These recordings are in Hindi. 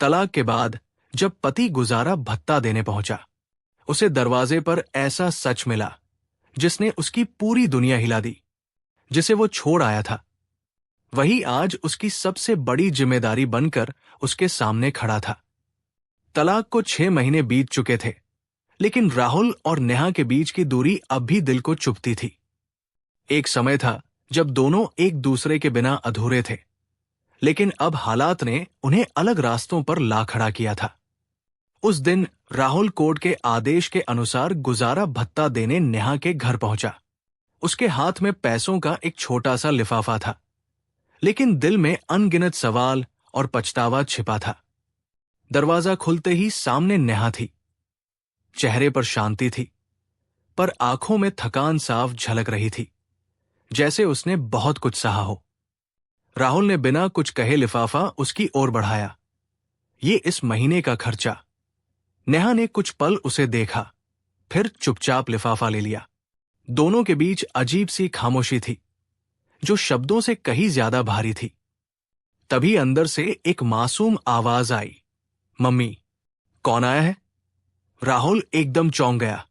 तलाक के बाद जब पति गुजारा भत्ता देने पहुंचा, उसे दरवाजे पर ऐसा सच मिला जिसने उसकी पूरी दुनिया हिला दी। जिसे वो छोड़ आया था, वही आज उसकी सबसे बड़ी जिम्मेदारी बनकर उसके सामने खड़ा था। तलाक को 6 महीने बीत चुके थे, लेकिन राहुल और नेहा के बीच की दूरी अब भी दिल को चुभती थी। एक समय था जब दोनों एक दूसरे के बिना अधूरे थे, लेकिन अब हालात ने उन्हें अलग रास्तों पर ला खड़ा किया था। उस दिन राहुल कोर्ट के आदेश के अनुसार गुजारा भत्ता देने नेहा के घर पहुंचा। उसके हाथ में पैसों का एक छोटा सा लिफाफा था, लेकिन दिल में अनगिनत सवाल और पछतावा छिपा था। दरवाजा खुलते ही सामने नेहा थी। चेहरे पर शांति थी, पर आंखों में थकान साफ झलक रही थी, जैसे उसने बहुत कुछ सहा हो। राहुल ने बिना कुछ कहे लिफाफा उसकी ओर बढ़ाया। ये इस महीने का खर्चा। नेहा ने कुछ पल उसे देखा, फिर चुपचाप लिफाफा ले लिया। दोनों के बीच अजीब सी खामोशी थी, जो शब्दों से कहीं ज्यादा भारी थी। तभी अंदर से एक मासूम आवाज आई, मम्मी। कौन आया है? राहुल एकदम चौंक गया।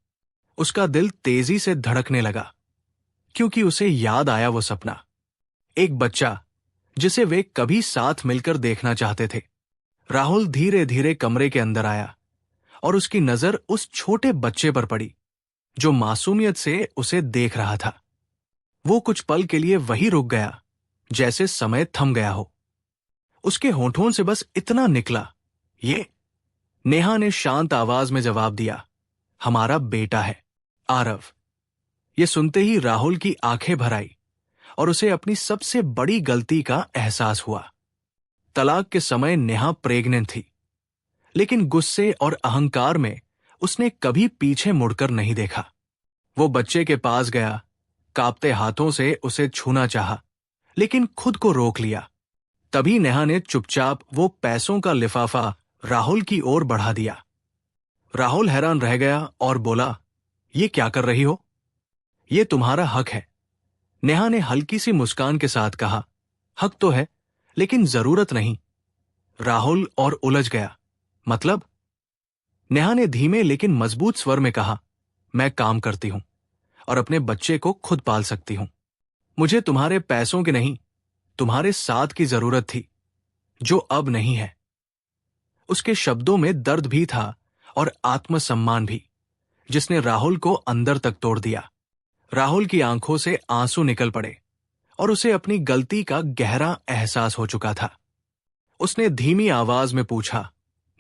उसका दिल तेजी से धड़कने लगा, क्योंकि उसे याद आया वो सपना, एक बच्चा जिसे वे कभी साथ मिलकर देखना चाहते थे। राहुल धीरे धीरे कमरे के अंदर आया और उसकी नजर उस छोटे बच्चे पर पड़ी जो मासूमियत से उसे देख रहा था। वो कुछ पल के लिए वहीं रुक गया, जैसे समय थम गया हो। उसके होठों से बस इतना निकला, ये। नेहा ने शांत आवाज में जवाब दिया, हमारा बेटा है, आरव। ये सुनते ही राहुल की आंखें भर आई और उसे अपनी सबसे बड़ी गलती का एहसास हुआ। तलाक के समय नेहा प्रेग्नेंट थी, लेकिन गुस्से और अहंकार में उसने कभी पीछे मुड़कर नहीं देखा। वो बच्चे के पास गया, कांपते हाथों से उसे छूना चाहा, लेकिन खुद को रोक लिया। तभी नेहा ने चुपचाप वो पैसों का लिफाफा राहुल की ओर बढ़ा दिया। राहुल हैरान रह गया और बोला, ये क्या कर रही हो? ये तुम्हारा हक है। नेहा ने हल्की सी मुस्कान के साथ कहा, हक तो है, लेकिन जरूरत नहीं। राहुल और उलझ गया, मतलब? नेहा ने धीमे लेकिन मजबूत स्वर में कहा, मैं काम करती हूं और अपने बच्चे को खुद पाल सकती हूं। मुझे तुम्हारे पैसों की नहीं, तुम्हारे साथ की जरूरत थी, जो अब नहीं है। उसके शब्दों में दर्द भी था और आत्मसम्मान भी, जिसने राहुल को अंदर तक तोड़ दिया। राहुल की आंखों से आंसू निकल पड़े और उसे अपनी गलती का गहरा एहसास हो चुका था। उसने धीमी आवाज में पूछा,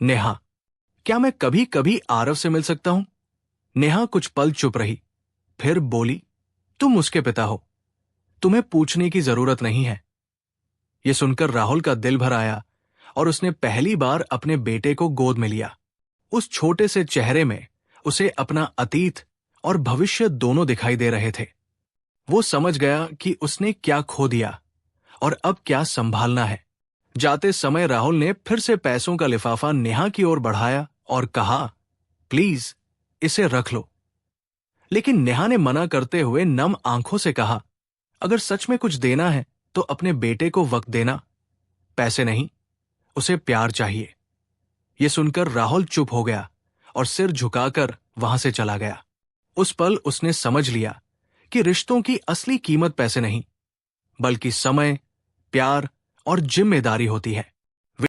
नेहा, क्या मैं कभी कभी आरव से मिल सकता हूं? नेहा कुछ पल चुप रही, फिर बोली, तुम उसके पिता हो, तुम्हें पूछने की जरूरत नहीं है। यह सुनकर राहुल का दिल भर आया और उसने पहली बार अपने बेटे को गोद में लिया। उस छोटे से चेहरे में उसे अपना अतीत और भविष्य दोनों दिखाई दे रहे थे। वो समझ गया कि उसने क्या खो दिया और अब क्या संभालना है। जाते समय राहुल ने फिर से पैसों का लिफाफा नेहा की ओर बढ़ाया और कहा, प्लीज इसे रख लो। लेकिन नेहा ने मना करते हुए नम आंखों से कहा, अगर सच में कुछ देना है तो अपने बेटे को वक्त देना, पैसे नहीं, उसे प्यार चाहिए। यह सुनकर राहुल चुप हो गया और सिर झुकाकर वहां से चला गया। उस पल उसने समझ लिया कि रिश्तों की असली कीमत पैसे नहीं, बल्कि समय, प्यार और जिम्मेदारी होती है।